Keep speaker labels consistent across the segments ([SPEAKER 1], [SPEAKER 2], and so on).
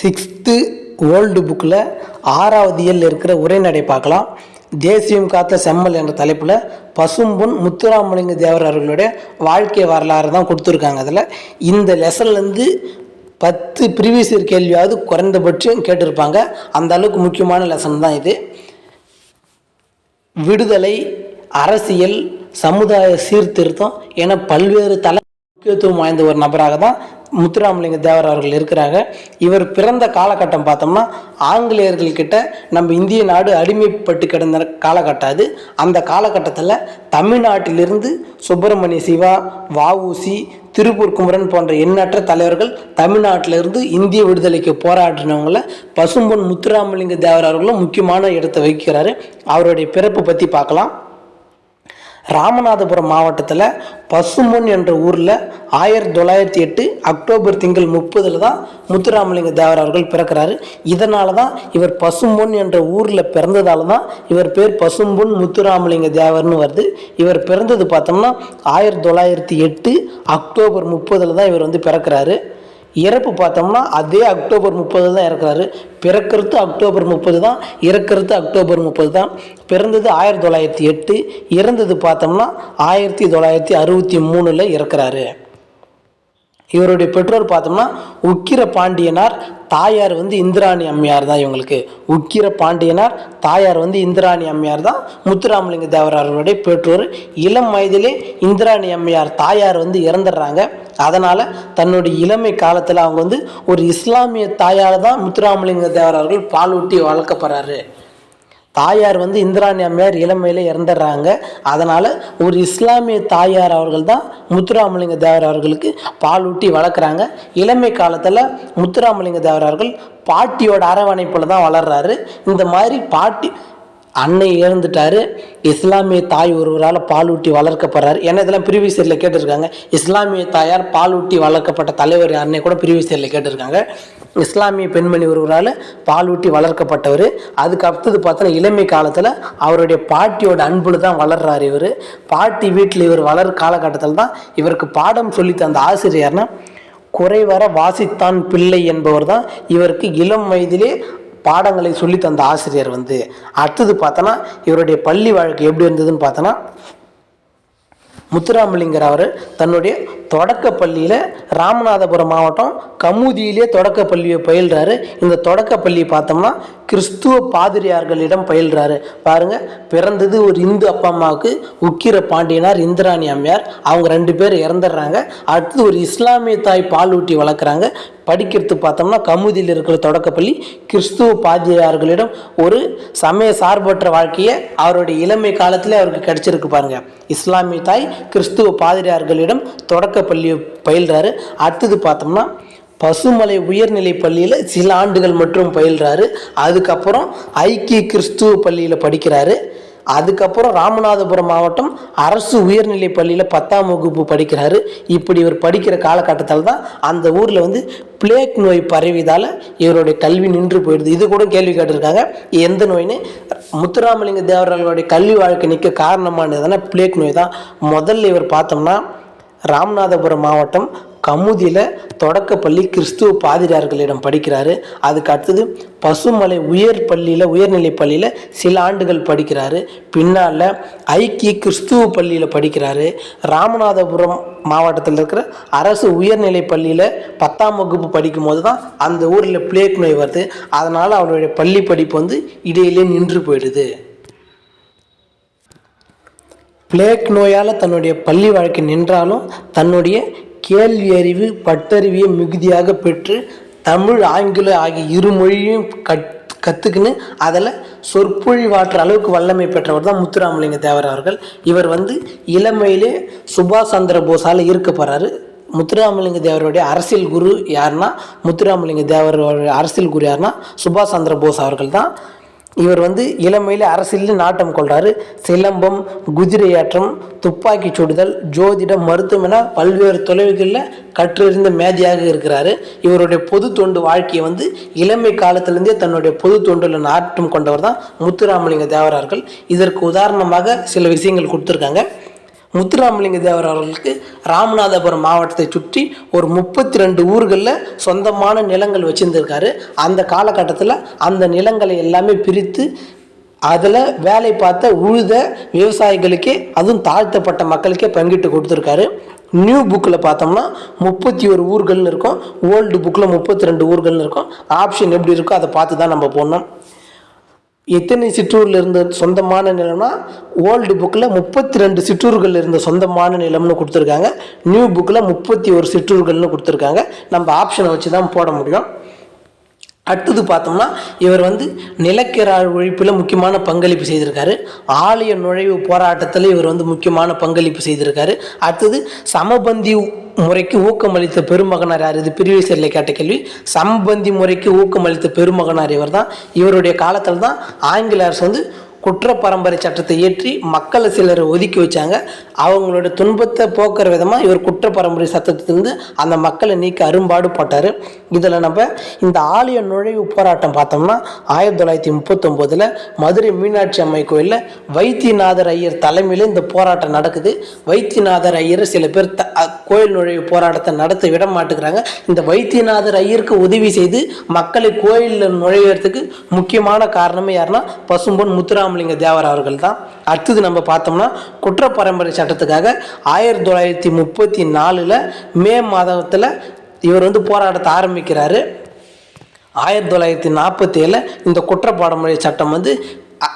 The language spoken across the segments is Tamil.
[SPEAKER 1] 6th ஓல்டு புக்கில் 6வது இயல் இருக்கிற உரைநடை பார்க்கலாம். தேசியம் காத்த செம்மல் என்ற தலைப்பில் பசும்பொன் முத்துராமலிங்க தேவர் அவர்களுடைய வாழ்க்கை வரலாறு தான் கொடுத்துருக்காங்க. அதில் இந்த லெசன்லேருந்து 10 ப்ரீவியஸ் இயர் கேள்வியாவது குறைந்தபட்சம் கேட்டிருப்பாங்க. அந்த அளவுக்கு முக்கியமான லெசன் தான் இது. விடுதலை, அரசியல், சமுதாய சீர்திருத்தம் என பல்வேறு முக்கியத்துவம் வாய்ந்த ஒரு நபராக தான் முத்துராமலிங்க தேவர் அவர்கள் இருக்கிறாங்க. இவர் பிறந்த காலகட்டம் பார்த்தோம்னா ஆங்கிலேயர்கள்கிட்ட நம்ம இந்திய நாடு அடிமைப்பட்டு கிடந்த காலகட்டம் அது. அந்த காலகட்டத்தில் தமிழ்நாட்டிலிருந்து சுப்பிரமணிய சிவா, வஉசி, திருப்பூர் குமரன் போன்ற எண்ணற்ற தலைவர்கள் தமிழ்நாட்டிலிருந்து இந்திய விடுதலைக்கு போராடினவங்கள பசும்பொன் முத்துராமலிங்க தேவர் அவர்களும் முக்கியமான இடத்தை வகிக்கிறாரு. அவருடைய பிறப்பு பற்றி பார்க்கலாம். ராமநாதபுரம் மாவட்டத்தில் பசும்பொன் என்ற ஊரில் 1908 அக்டோபர் திங்கள் 30 தான் முத்துராமலிங்க தேவர் அவர்கள் பிறக்கிறாரு. இதனால தான் இவர் பசும்பொன் என்ற ஊரில் பிறந்ததால தான் இவர் பேர் பசும்பொன் முத்துராமலிங்க தேவர்னு வருது. இவர் பிறந்தது பார்த்தோம்னா 1908 அக்டோபர் 30 தான் இவர் பிறக்கிறாரு. இறப்பு பார்த்தோம்னா அதே அக்டோபர் 30 தான் இறக்குறாரு. பிறக்கிறது அக்டோபர் 30 தான், இறக்கிறது அக்டோபர் 30 தான். பிறந்தது 1908, இறந்தது பார்த்தோம்னா 1963 இறக்குறாரு. இவருடைய பெற்றோர் பார்த்தோம்னா உக்கிர பாண்டியனார், தாயார் இந்திராணி அம்மையார் தான். இவங்களுக்கு உக்கிர பாண்டியனார், தாயார் இந்திராணி அம்மையார் தான் முத்துராமலிங்க தேவர் அவர்களுடைய பெற்றோர். இளம் வயதிலே இந்திராணி அம்மையார் தாயார் இறந்துடுறாங்க. அதனால் தன்னுடைய இளமை காலத்தில் அவங்க ஒரு இஸ்லாமிய தாயால் தான் முத்துராமலிங்க தேவர் அவர்கள் பாலூட்டி வளர்க்கப்படுறாரு. தாயார் இந்திராணி அம்மையார் இளமையில் இறந்துடுறாங்க. அதனால் ஒரு இஸ்லாமிய தாயார் அவர்கள் தான் முத்துராமலிங்க தேவர் அவர்களுக்கு பாலூட்டி வளர்க்குறாங்க. இளமை காலத்தில் முத்துராமலிங்க தேவர் அவர்கள் பாட்டியோட அரவணைப்பில் தான் வளர்றாரு. இந்த மாதிரி பாட்டி அன்னை இறந்துட்டாரு, இஸ்லாமிய தாய் ஒருவரால் பாலூட்டி வளர்க்கப்படுறாரு. ஏன்னா இதெல்லாம் ப்ரீவியஸ் இயரில் கேட்டிருக்காங்க. இஸ்லாமிய தாயார் பாலூட்டி வளர்க்கப்பட்ட தலைவர் யாருன்னே கூட ப்ரீவியஸ் இயரில் கேட்டிருக்காங்க. இஸ்லாமிய பெண்மணி ஒருவரால் பாலூட்டி வளர்க்கப்பட்டவர். அதுக்கு அடுத்தது பார்த்தோன்னா இளமை காலத்தில் அவருடைய பாட்டியோட அன்புல தான் வளர்றாரு. இவர் பாட்டி வீட்டில் இவர் வளர் காலகட்டத்தில் தான் இவருக்கு பாடம் சொல்லி தந்த ஆசிரியர்னா குறைவர வாசித்தான் பிள்ளை என்பவர் தான் இவருக்கு இளம் வயதிலே பாடங்களை சொல்லி தந்த ஆசிரியர். அடுத்தது பார்த்தோன்னா இவருடைய பள்ளி வாழ்க்கை எப்படி இருந்ததுன்னு பார்த்தோன்னா முத்துராமலிங்கர் அவர் தன்னுடைய தொடக்க பள்ளியில் ராமநாதபுரம் மாவட்டம் கமுதியிலே தொடக்க பள்ளியை பயில்றாரு. இந்த தொடக்க பள்ளி பார்த்தோம்னா கிறிஸ்துவ பாதிரியார்களிடம் பயில்றாரு. பாருங்க, பிறந்தது ஒரு இந்து அப்பா அம்மாவுக்கு, உக்கிர பாண்டியனார், இந்திராணி அம்மையார். அவங்க 2 பேர் இறந்துடுறாங்க. அடுத்தது ஒரு இஸ்லாமிய தாய் பாலூட்டி வளர்க்குறாங்க. படிக்கிறது பார்த்தோம்னா கமுதியில் இருக்கிற தொடக்கப்பள்ளி கிறிஸ்துவ பாதிரியார்களிடம் ஒரு சமய சார்பற்ற வாழ்க்கையை அவருடைய இளமை காலத்தில் அவருக்கு கிடைச்சிருக்கு. பாருங்க, இஸ்லாமிய தாய் கிறிஸ்துவ பாதிரியார்களிடம் தொடக்க பள்ளியை பயில்றாரு. அடுத்தது பார்த்தோம்னா பசுமலை உயர்நிலை பள்ளியில் சில ஆண்டுகள் மற்றும் பயில்றாரு. அதுக்கப்புறம் ஐக்கிய கிறிஸ்துவ பள்ளியில் படிக்கிறாரு. அதுக்கப்புறம் ராமநாதபுரம் மாவட்டம் அரசு உயர்நிலை பள்ளியில் 10ஆம் வகுப்பு படிக்கிறாரு. இப்படி இவர் படிக்கிற காலகட்டத்தில் தான் அந்த ஊரில் பிளேக் நோய் பரவியதால் இவருடைய கல்வி நின்று போயிடுது. இது கூட கேள்வி கேட்டிருக்காங்க, எந்த நோயின்னு. முத்துராமலிங்க தேவர்களுடைய கல்வி வாழ்க்கை நிற்க காரணமானதுன்னா பிளேக் நோய் தான். முதல்ல இவர் பார்த்தோம்னா ராமநாதபுரம் மாவட்டம் கமுதியில் தொடக்கப்பள்ளி கிறிஸ்துவ பாதிரியார்களிடம் படிக்கிறாரு. அதுக்கு அடுத்தது பசுமலை உயர்நிலை பள்ளியில் சில ஆண்டுகள் படிக்கிறாரு. பின்னால் ஐக்கிய கிறிஸ்துவ பள்ளியில் படிக்கிறாரு. ராமநாதபுரம் மாவட்டத்தில் இருக்கிற அரசு உயர்நிலை பள்ளியில் 10ஆம் வகுப்பு படிக்கும் போது தான் அந்த ஊரில் பிளேக் நோய் வருது. அதனால் அவருடைய பள்ளி படிப்பு இடையிலே நின்று போயிடுது. பிளேக் நோயால் தன்னுடைய பள்ளி வாழ்க்கை நின்றாலும் தன்னுடைய கேள்வி அறிவு, பட்டறிவியை மிகுதியாக பெற்று தமிழ், ஆங்கிலம் ஆகிய 2 மொழியும் கற்றுக்குன்னு அதில் சொற்பொழிவாற்ற அளவுக்கு வல்லமை பெற்றவர் தான் முத்துராமலிங்க தேவர் அவர்கள். இவர் இளமையிலே சுபாஷ் சந்திர போஸால் ஈர்க்கப்படுறாரு. முத்துராமலிங்க தேவருடைய அரசியல் குரு யாருன்னா சுபாஷ் சந்திர போஸ் அவர்கள் தான். இவர் இளமையில் அரசியலில் நாட்டம் கொள்கிறாரு. சிலம்பம், குதிரையாற்றம், துப்பாக்கி சுடுதல், ஜோதிடம், மருத்துவம் என பல்வேறு தொலைவுகளில் கற்றறிந்த மேதையாக இருக்கிறாரு. இவருடைய பொது தொண்டு வாழ்க்கையை இளமை காலத்திலேருந்தே தன்னுடைய பொது தொண்டில் நாட்டம் கொண்டவர் தான் முத்துராமலிங்க தேவர் அவர்கள். இதற்கு உதாரணமாக சில விஷயங்கள் கொடுத்துருக்காங்க. முத்துராமலிங்க தேவர் அவர்களுக்கு ராமநாதபுரம் மாவட்டத்தை சுற்றி ஒரு 32 ஊர்களில் சொந்தமான நிலங்கள் வச்சுருந்துருக்காரு. அந்த காலகட்டத்தில் அந்த நிலங்களை எல்லாமே பிரித்து அதில் வேலை பார்த்த உழுத விவசாயிகளுக்கே, அதுவும் தாழ்த்தப்பட்ட மக்களுக்கே பங்கிட்டு கொடுத்துருக்காரு. நியூ புக்கில் பார்த்தோம்னா 31 ஊர்கள்னு இருக்கும், ஓல்டு புக்கில் 32 ஊர்கள்னு இருக்கும். ஆப்ஷன் எப்படி இருக்கோ அதை பார்த்து தான் நம்ம போடணும். எத்தனை சிற்றூரில் இருந்த சொந்தமான நிலம்னா ஓல்டு புக்கில் 32 சிற்றூர்கள் இருந்த சொந்தமான நிலம்னு கொடுத்துருக்காங்க. நியூ புக்கில் 31 சிற்றூர்கள்னு கொடுத்துருக்காங்க. நம்ம ஆப்ஷனை வச்சு தான் போட முடியும். அடுத்தது பார்த்தோம்னா இவர் நிலக்கிரால் ஒழிப்பில் முக்கியமான பங்களிப்பு செய்திருக்காரு. ஆலய நுழைவு போராட்டத்தில் இவர் முக்கியமான பங்களிப்பு செய்திருக்காரு. அடுத்தது சமபந்தி முறைக்கு ஊக்கமளித்த பெருமகனார் யார்? இது பிரிவிசரில் கேட்ட கேள்வி. சமபந்தி முறைக்கு ஊக்கமளித்த பெருமகனார் இவர் தான். இவருடைய காலத்தில் தான் ஆங்கில அரசு குற்ற பரம்பரை சட்டத்தை ஏற்றி மக்களை சிலரை ஒதுக்கி வச்சாங்க. அவங்களோட துன்பத்தை போக்குற விதமாக இவர் குற்ற பரம்பரை சட்டத்திலிருந்து அந்த மக்களை நீக்க அரும்பாடு போட்டார். இதில் நம்ம இந்த ஆலய நுழைவு போராட்டம் பார்த்தோம்னா 1939 மதுரை மீனாட்சி அம்மை கோயிலில் வைத்தியநாதர் ஐயர் தலைமையில் இந்த போராட்டம் நடக்குது. வைத்தியநாதர் ஐயர் சில பேர் கோயில் நுழைவு போராட்டத்தை நடத்த விட மாட்டேங்கிறாங்க. இந்த வைத்தியநாதர் ஐயருக்கு உதவி செய்து மக்களை கோயிலில் நுழைவதற்கு முக்கியமான காரணமே யாருன்னா பசும்பொன் முத்துராமலிங்க தேவர் அவர்கள் தான். அடுத்தது நம்ம பார்த்தோம்னா குற்ற பரம்பரை சட்டத்துக்காக 1934 மே மாதத்தில் இவர் போராட்டத்தை ஆரம்பிக்கிறாரு. 1947 இந்த குற்ற பரம்பரை சட்டம்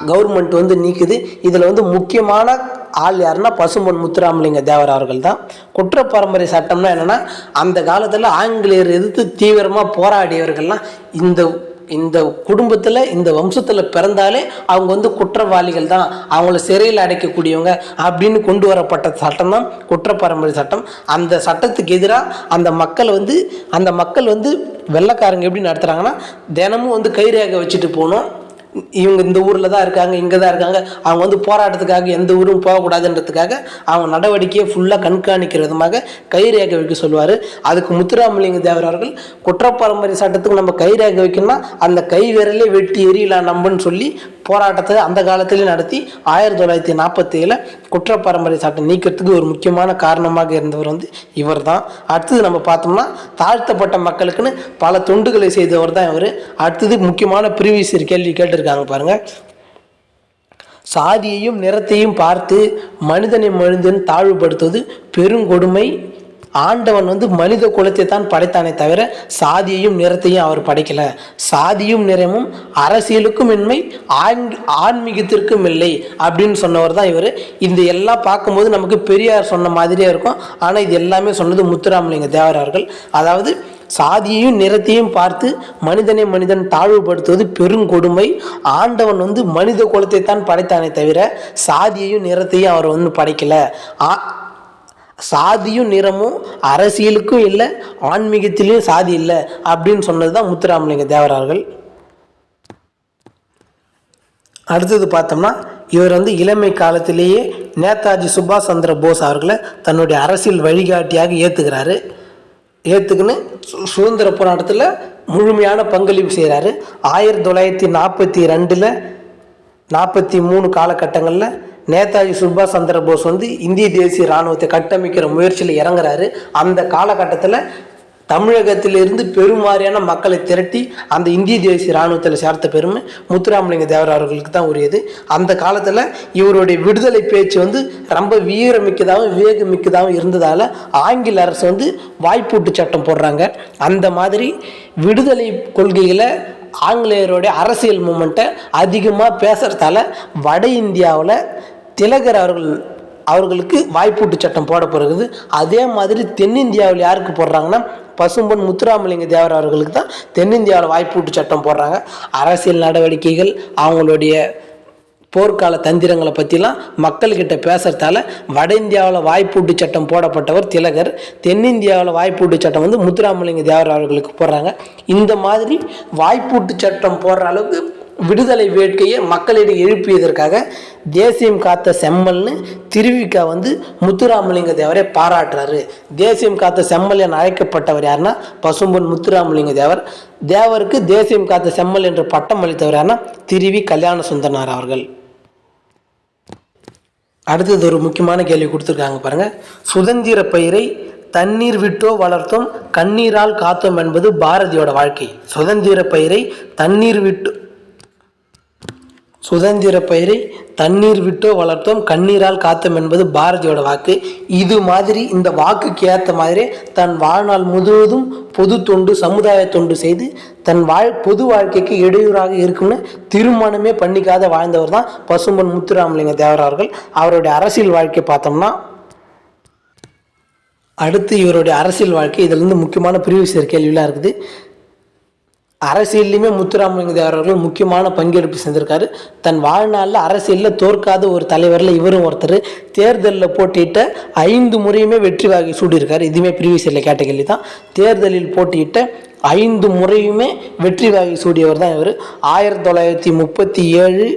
[SPEAKER 1] கவர்மெண்ட் நீக்குது. இதில் முக்கியமான ஆள் யாருன்னா பசும்பொன் முத்துராமலிங்க தேவர் அவர்கள் தான். குற்ற பரம்பரை சட்டம்னா என்னென்னா, அந்த காலத்தில் ஆங்கிலேயர் எதிர்த்து தீவிரமாக போராடியவர்கள்லாம் இந்த குடும்பத்தில் இந்த வம்சத்தில் பிறந்தாலே அவங்க குற்றவாளிகள் தான், அவங்கள சிறையில் அடைக்கக்கூடியவங்க அப்படின்னு கொண்டு வரப்பட்ட சட்டம் தான் குற்ற பரம்பரை சட்டம். அந்த சட்டத்துக்கு எதிராக அந்த மக்கள் வெள்ளைக்காரங்க எப்படி நடத்துகிறாங்கன்னா, தினமும் கைரேகை வச்சுட்டு போகணும். இவங்க இந்த ஊரில் தான் இருக்காங்க, இங்கே தான் இருக்காங்க, அவங்க போராட்டத்துக்காக எந்த ஊரும் போகக்கூடாதுன்றதுக்காக அவங்க நடவடிக்கையை ஃபுல்லாக கண்காணிக்கிற விதமாக கைரேகை வைக்க சொல்லுவார். அதுக்கு முத்துராமலிங்க தேவர் அவர்கள் குற்றப்பரம்பரை சட்டத்துக்கு நம்ம கைரேகை வைக்கணும்னா அந்த கை விரலே வெட்டி எரியலாம் நம்பன்னு சொல்லி போராட்டத்தை அந்த காலத்திலே நடத்தி 1947 குற்றப்பரம்பரை சட்டம் நீக்கிறதுக்கு ஒரு முக்கியமான காரணமாக இருந்தவர் இவர் தான். அடுத்தது நம்ம பார்த்தோம்னா தாழ்த்தப்பட்ட மக்களுக்குன்னு பல தொண்டுகளை செய்தவர் தான் இவர். அடுத்தது முக்கியமான பிரிவிசர் கேள்வி கேட்டிருக்காங்க பாருங்க. சாதியையும் நிறத்தையும் பார்த்து மனிதன் தாழ்வுபடுத்துவது பெருங்கொடுமை. ஆண்டவன் மனித குலத்தை தான் படைத்தானே தவிர சாதியையும் நிறத்தையும் அவர் படைக்கல. சாதியும் நிறமும் அரசியலுக்கும் இன்மை, ஆன்மீகத்திற்கும் இல்லை அப்படின்னு சொன்னவர் தான் இவர். இந்த எல்லாம் பார்க்கும்போது நமக்கு பெரியார் சொன்ன மாதிரியே இருக்கும். ஆனால் இது எல்லாமே சொன்னது முத்துராமலிங்க தேவர் அவர்கள். அதாவது சாதியையும் நிறத்தையும் பார்த்து மனிதன் தாழ்வுபடுத்துவது பெருங்கொடுமை. ஆண்டவன் மனித குலத்தை தான் படைத்தானே தவிர சாதியையும் நிறத்தையும் அவர் படைக்கல. சாதியும் நிறமும் அரசியலுக்கும் இல்லை, ஆன்மீகத்திலையும் சாதி இல்லை அப்படின்னு சொன்னது தான் முத்துராமலிங்க தேவர் அவர்கள். அடுத்தது பார்த்தோம்னா இவர் இளமை காலத்திலேயே நேதாஜி சுபாஷ் சந்திர போஸ் அவர்களை தன்னுடைய அரசியல் வழிகாட்டியாக ஏற்றுக்குன்னு சுதந்திர போராட்டத்தில் முழுமையான பங்களிப்பு செய்கிறாரு. 1942 43 காலகட்டங்களில் நேதாஜி சுபாஷ் சந்திர போஸ் இந்திய தேசிய இராணுவத்தை கட்டமைக்கிற முயற்சியில் இறங்குறாரு. அந்த காலகட்டத்தில் தமிழகத்திலிருந்து பெருமாறியான மக்களை திரட்டி அந்த இந்திய தேசிய இராணுவத்தில் சேர்த்த பெருமை முத்துராமலிங்க தேவர் அவர்களுக்கு தான் உரியது. அந்த காலத்தில் இவருடைய விடுதலை பேச்சு ரொம்ப வீரமிக்கதாகவும் விவேகமிக்கதாகவும் இருந்ததால் ஆங்கில அரசு வாய்ப்பூட்டு சட்டம் போடுறாங்க. அந்த மாதிரி விடுதலை கொள்கைகளை ஆங்கிலேயருடைய அரசியல் மூமெண்ட்டை அதிகமாக பேசுகிறதால வட இந்தியாவில் திலகர் அவர்களுக்கு வாய்ப்பூட்டு சட்டம் போடப்படுகிறது. அதே மாதிரி தென்னிந்தியாவில் யாருக்கு போடுறாங்கன்னா பசும்பொன் முத்துராமலிங்க தேவர் அவர்களுக்கு தான் தென்னிந்தியாவில் வாய்ப்பூட்டு சட்டம் போடுறாங்க. அரசியல் நடவடிக்கைகள், அவங்களுடைய போர்க்கால தந்திரங்களை பற்றிலாம் மக்கள்கிட்ட பேசுகிறதால வட இந்தியாவில் வாய்ப்பூட்டு சட்டம் போடப்பட்டவர் திலகர். தென்னிந்தியாவில் வாய்ப்பூட்டு சட்டம் முத்துராமலிங்க தேவர் அவர்களுக்கு போடுறாங்க. இந்த மாதிரி வாய்ப்பூட்டு சட்டம் போடுற அளவுக்கு விடுதலை வேட்கையை மக்களிடையே எழுப்பியதற்காக தேசியம் காத்த செம்மல்னு திருவிக்கா முத்துராமலிங்க தேவரை பாராட்டுறாரு. தேசியம் காத்த செம்மல் என அழைக்கப்பட்டவர் யாருன்னா பசும்பொன் முத்துராமலிங்க தேவர். தேவருக்கு தேசியம் காத்த செம்மல் என்ற பட்டம் அளித்தவர் யாருன்னா திருவி கல்யாண சுந்தரனார் அவர்கள். அடுத்தது ஒரு முக்கியமான கேள்வி கொடுத்துருக்காங்க பாருங்கள். சுதந்திர பயிரை தண்ணீர் விட்டோ வளர்த்தோம் கண்ணீரால் காத்தோம் என்பது பாரதியோட வாழ்க்கை. சுதந்திர பயிரை தண்ணீர் விட்டோ வளர்த்தோம் கண்ணீரால் காத்தோம் என்பது பாரதியோட வாக்கு. இது மாதிரி இந்த வாக்குக்கு ஏற்ற மாதிரி தன் வாழ்நாள் முழுவதும் பொது தொண்டு சமுதாய தொண்டு செய்து தன் பொது வாழ்க்கைக்கு இடையூறாக இருக்கும்னு திருமணமே பண்ணிக்காத வாழ்ந்தவர் தான் பசும்பொன் முத்துராமலிங்க தேவர் அவர்கள். அவருடைய அரசியல் வாழ்க்கை பார்த்தோம்னா அடுத்து இவருடைய அரசியல் வாழ்க்கை இதிலிருந்து முக்கியமான ப்ரீவியஸ் கேள்வியெலாம் இருக்குது. அரசியல்லையுமே முத்துராமலிங்க தேவர் அவர்கள் முக்கியமான பங்கெடுப்பு செஞ்சுருக்காரு. தன் வாழ்நாளில் அரசியலில் தோற்காத ஒரு தலைவரில் இவரும் ஒருத்தர். தேர்தலில் போட்டியிட்ட 5 முறையுமே வெற்றி வாகை சூடியிருக்காரு. இதுவுமே ப்ரீவியஸ் கேட்ட கேள்வி தான். தேர்தலில் போட்டியிட்ட 5 முறையுமே வெற்றி வாகை சூடியவர் தான் இவர். 1937,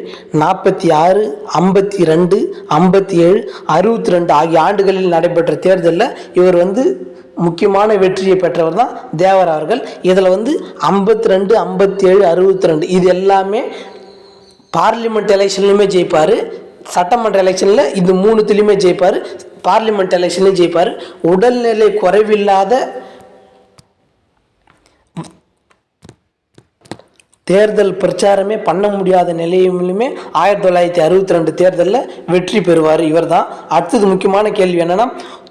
[SPEAKER 1] 46, 52, 57, 62 ஆகிய ஆண்டுகளில் நடைபெற்ற தேர்தலில் இவர் முக்கியமான வெற்றியை பெற்றவர் தான் தேவர் அவர்கள். இதில் 52, 57, 62 இது எல்லாமே பார்லிமெண்ட் எலெக்ஷன்லையுமே ஜெயிப்பார். சட்டமன்ற எலெக்ஷனில் இது 3த்துலேயுமே ஜெயிப்பார். பார்லிமெண்ட் எலெக்ஷன்லையும் ஜெயிப்பார். உடல்நிலை குறைவில்லாத தேர்தல் பிரச்சாரமே பண்ண முடியாத நிலையிலுமே 1962 தேர்தலில் வெற்றி பெறுவார் இவர் தான். அடுத்தது முக்கியமான கேள்வி என்னென்னா,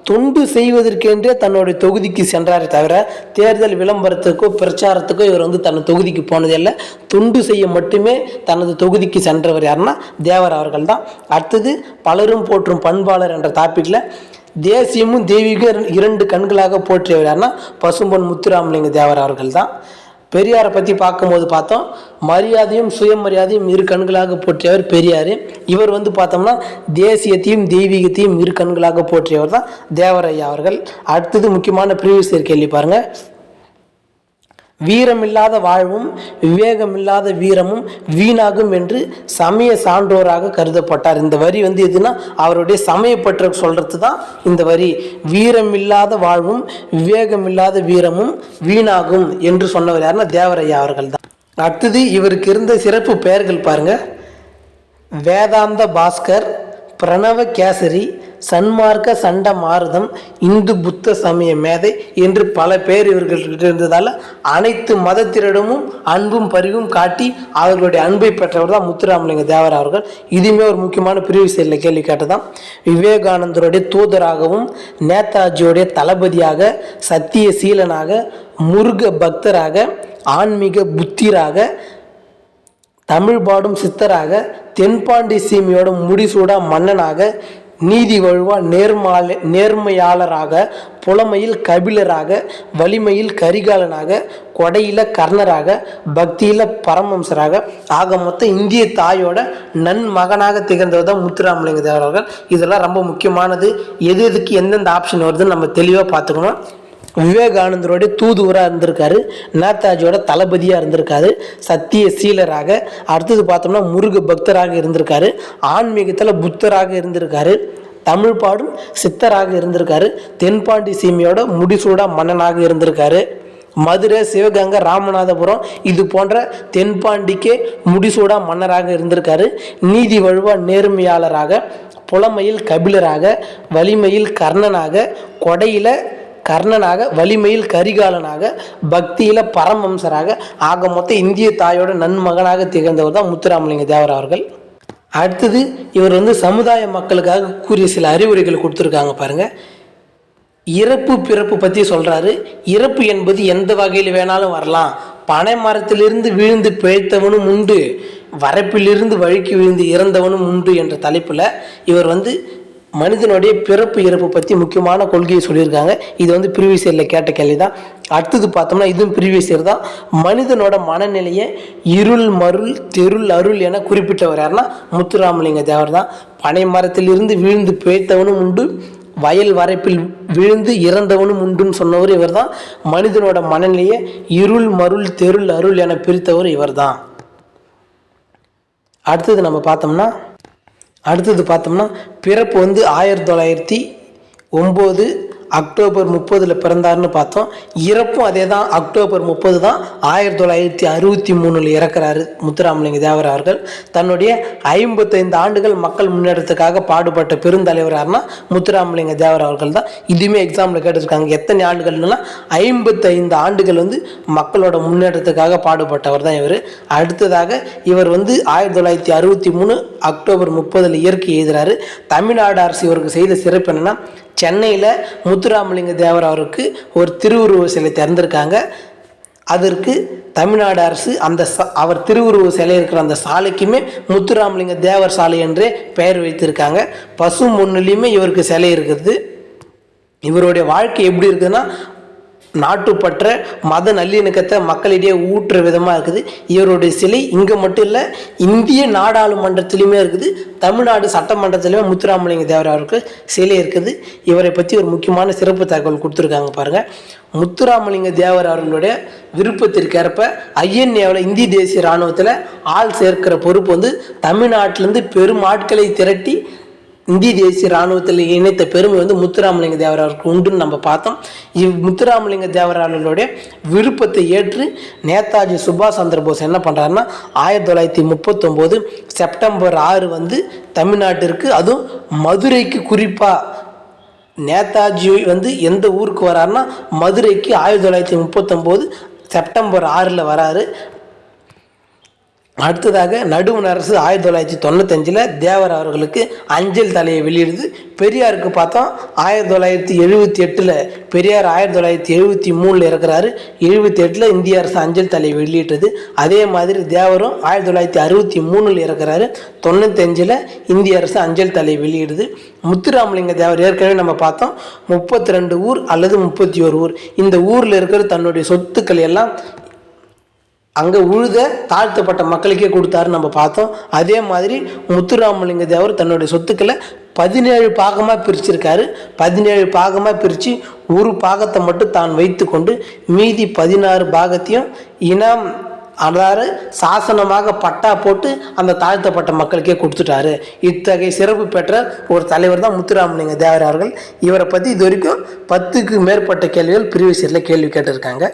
[SPEAKER 1] தொண்டு செய்வதற்கென்றே தன்னுடைய தொகுதிக்கு சென்றாரே தவிர தேர்தல் விளம்பரத்துக்கோ பிரச்சாரத்துக்கோ இவர் தன் தொகுதிக்கு போனதில்லை. தொண்டு செய்ய மட்டுமே தனது தொகுதிக்கு சென்றவர் யாருன்னா தேவர் அவர்கள் தான். அடுத்தது பலரும் போற்றும் பண்பாளர் என்ற டாப்பிக்கில் தேசியமும் தெய்வீகம் 2 கண்களாக போற்றியவர் யாருன்னா பசும்பொன் முத்துராமலிங்க தேவர் அவர்கள் தான். பெரியாரை பற்றி பார்க்கும்போது பார்த்தோம், மரியாதையும் சுயமரியாதையும் 2 கண்களாக போற்றியவர் பெரியார். இவர் பார்த்தோம்னா தேசியத்தையும் தெய்வீகத்தையும் 2 கண்களாக போற்றியவர் தான் தேவரையா அவர்கள். அடுத்தது முக்கியமான ப்ரீவியஸ் கேள்வி பாருங்கள். வீரமில்லாத வாழ்வும் விவேகமில்லாத வீரமும் வீணாகும் என்று சமய சான்றோராக கருதப்பட்டார். இந்த வரி எதுனா அவருடைய சமயப்பற்ற சொல்கிறது தான் இந்த வரி. வீரமில்லாத வாழ்வும் விவேகமில்லாத வீரமும் வீணாகும் என்று சொன்னவர் யாருன்னா தேவரையா அவர்கள் தான். அடுத்தது இவருக்கு இருந்த சிறப்பு பெயர்கள் பாருங்க. வேதாந்த பாஸ்கர், பிரணவ கேசரி, சன்மார்க்க சண்ட மாருதம், இந்து புத்த சமய மேதை என்று பல பேர் இவர்கள்கிட்ட இருந்ததால் அனைத்து மதத்தினரிடமும் அன்பும் பரிவும் காட்டி அவர்களுடைய அன்பை பெற்றவர் தான் முத்துராமலிங்க தேவர் அவர்கள். இதுவுமே ஒரு முக்கியமான ப்ரீவியஸ் கேள்வி கேட்டதான். விவேகானந்தருடைய தூதராகவும் நேதாஜியோடைய தளபதியாக, சத்தியசீலனாக, முருக பக்தராக, ஆன்மீக புத்திராக, தமிழ் பாடும் சித்தராக, தென்பாண்டி சீமையோட முடிசூடா மன்னனாக, நீதி வழுவா நேர்மையாளராக, புலமையில் கபிலராக, வலிமையில் கரிகாலனாக, கொடையில கர்ணராக, பக்தியில பரமம்சராக, ஆக மொத்தம் இந்திய தாயோட நன்மகனாக திகழ்ந்தவர் தான் முத்துராமலிங்க தேவர் அவர்கள். இதெல்லாம் ரொம்ப முக்கியமானது. எதுக்கு எந்தெந்த ஆப்ஷன் வருதுன்னு நம்ம தெளிவாக பார்த்துக்கணும். விவேகானந்தருடைய தூதுவராக இருந்திருக்காரு, நேதாஜியோட தளபதியாக இருந்திருக்காரு, சத்தியசீலராக, அடுத்தது பார்த்தோம்னா முருக பக்தராக இருந்திருக்காரு, ஆன்மீகத்தில் புத்தராக இருந்திருக்காரு, தமிழ் பாடும் சித்தராக இருந்திருக்காரு, தென்பாண்டி சீமையோட முடிசூடா மன்னனாக இருந்திருக்காரு, மதுரை, சிவகங்கை, ராமநாதபுரம் இது போன்ற தென்பாண்டிக்கே முடிசூடா மன்னராக இருந்திருக்காரு, நீதி வழுவா நேர்மையாளராக, புலமையில் கபிலராக, வலிமையில் கர்ணனாக, கொடையில கர்ணனாக, வலிமையில் கரிகாலனாக, பக்தியில பரமம்சராக, ஆக மொத்தம் இந்திய தாயோட நன்மகனாக திகழ்ந்தவர் தான் முத்துராமலிங்க தேவர் அவர்கள். அடுத்தது இவர் சமுதாய மக்களுக்காக கூறிய சில அறிவுரைகள் கொடுத்துருக்காங்க பாருங்க. இறப்பு பிறப்பு பற்றி சொல்கிறாரு. இறப்பு என்பது எந்த வகையில் வேணாலும் வரலாம். பனை மரத்திலிருந்து விழுந்து பிழைத்தவனும் உண்டு, வரப்பிலிருந்து வழுக்கி விழுந்து இறந்தவனும் உண்டு என்ற தலைப்பில் இவர் மனிதனுடைய பிறப்பு இறப்பு பற்றி முக்கியமான கொள்கையை சொல்லியிருக்காங்க. இது ப்ரீவியஸ் இயரில் கேட்ட கேள்வி தான். அடுத்தது பார்த்தோம்னா இதுவும் ப்ரீவியஸ் இயர் தான். மனிதனோட மனநிலையை இருள் மருள் தெருள் அருள் என குறிப்பிட்டவர் யாருன்னா முத்துராமலிங்க தேவர் தான். பனை மரத்திலிருந்து விழுந்து பிழைத்தவனும் உண்டு, வயல் வரப்பில் விழுந்து இறந்தவனும் உண்டுன்னு சொன்னவர் இவர் தான். மனிதனோட மனநிலையை இருள் மருள் தெருள் அருள் என பிரித்தவர் இவர் தான். அடுத்தது பார்த்தோம்னா பிறப்பு 1909, அக்டோபர் 30 பிறந்தார்னு பார்த்தோம். இறப்பும் அதே தான், அக்டோபர் 30 தான். 1963 இறக்குறாரு முத்துராமலிங்க தேவர் அவர்கள். தன்னுடைய 55 ஆண்டுகள் மக்கள் முன்னேற்றத்துக்காக பாடுபட்ட பெருந்தலைவரார்னா முத்துராமலிங்க தேவர் அவர்கள் தான். இதுவுமே எக்ஸாம்பிள் கேட்டிருக்காங்க, எத்தனை ஆண்டுகள்னா 55 ஆண்டுகள் மக்களோட முன்னேற்றத்துக்காக பாடுபட்டவர் தான் இவர். அடுத்ததாக இவர் 1963 அக்டோபர் 30 இயற்கை எழுதுறாரு. தமிழ்நாடு அரசு இவருக்கு செய்த சிறப்பு என்னன்னா, சென்னையில் முத்துராமலிங்க தேவர் அவருக்கு ஒரு திருவுருவ சிலை திறந்திருக்காங்க. அதற்கு தமிழ்நாடு அரசு அவர் திருவுருவ சிலை இருக்கிற அந்த சாலைக்குமே முத்துராமலிங்க தேவர் சாலை என்றே பெயர் வைத்திருக்காங்க. பசு முன்னிலையுமே இவருக்கு சிலை இருக்குது. இவருடைய வாழ்க்கை எப்படி இருக்குதுன்னா, நாட்டுப்பற்ற மத நல்லிணக்கத்தை மக்களிடையே ஊற்றுற விதமாக இருக்குது. இவருடைய சிலை இங்கே மட்டும் இல்லை, இந்திய நாடாளுமன்றத்திலையுமே இருக்குது. தமிழ்நாடு சட்டமன்றத்திலுமே முத்துராமலிங்க தேவர் அவருக்கு சிலை இருக்குது. இவரை பற்றி ஒரு முக்கியமான சிறப்பு தகவல் கொடுத்துருக்காங்க பாருங்கள். முத்துராமலிங்க தேவர் அவர்களுடைய விருப்பத்திற்கேற்ப ஐஎன்ஏவில் இந்திய தேசிய இராணுவத்தில் ஆள் சேர்க்கிற பொறுப்பு தமிழ்நாட்டிலேருந்து பெரும் ஆட்களை திரட்டி இந்திய தேசிய இராணுவத்தில் இணைத்த பெருமை முத்துராமலிங்க தேவர் அவருக்கு உண்டுன்னு நம்ம பார்த்தோம். முத்துராமலிங்க தேவர் அவர்களுடைய விருப்பத்தை ஏற்று நேதாஜி சுபாஷ் சந்திர போஸ் என்ன பண்ணுறாருன்னா, 1939 செப்டம்பர் 6 தமிழ்நாட்டிற்கு, அதுவும் மதுரைக்கு, குறிப்பாக நேதாஜி எந்த ஊருக்கு வராருன்னா மதுரைக்கு 1939 செப்டம்பர் 6 வராரு. அடுத்ததாக நடுவண் அரசு 1995 தேவர் அவர்களுக்கு அஞ்சல் தலையை வெளியிடுது. பெரியாருக்கு பார்த்தோம் 1978 பெரியார் 1973 இருக்கிறாரு. 78 இந்திய அரசு அஞ்சல் தலையை வெளியிட்டது. அதே மாதிரி தேவரும் 1963 இருக்கிறாரு. 95 இந்திய அரசு அஞ்சல் தலையை வெளியிடுது. முத்துராமலிங்க தேவர் ஏற்கனவே நம்ம பார்த்தோம் 32 ஊர் அல்லது 31 ஊர். இந்த ஊரில் இருக்கிற தன்னுடைய சொத்துக்கள் எல்லாம் அங்கே உழுத தாழ்த்தப்பட்ட மக்களுக்கே கொடுத்தாருன்னு நம்ம பார்த்தோம். அதே மாதிரி முத்துராமலிங்க தேவர் தன்னுடைய சொத்துக்களை 17 பாகமாக பிரிச்சிருக்காரு. 17 பாகமாக பிரித்து ஒரு பாகத்தை மட்டும் தான் வைத்து கொண்டு மீதி 16 பாகத்தையும் இனாம், அதாவது சாசனமாக பட்டா போட்டு அந்த தாழ்த்தப்பட்ட மக்களுக்கே கொடுத்துட்டாரு. இத்தகைய சிறப்பு பெற்ற ஒரு தலைவர் தான் முத்துராமலிங்க தேவர் அவர்கள். இவரை பற்றி இது வரைக்கும் 10க்கு மேற்பட்ட கேள்விகள் ப்ரீவியஸ் இயரில் கேள்வி கேட்டிருக்காங்க.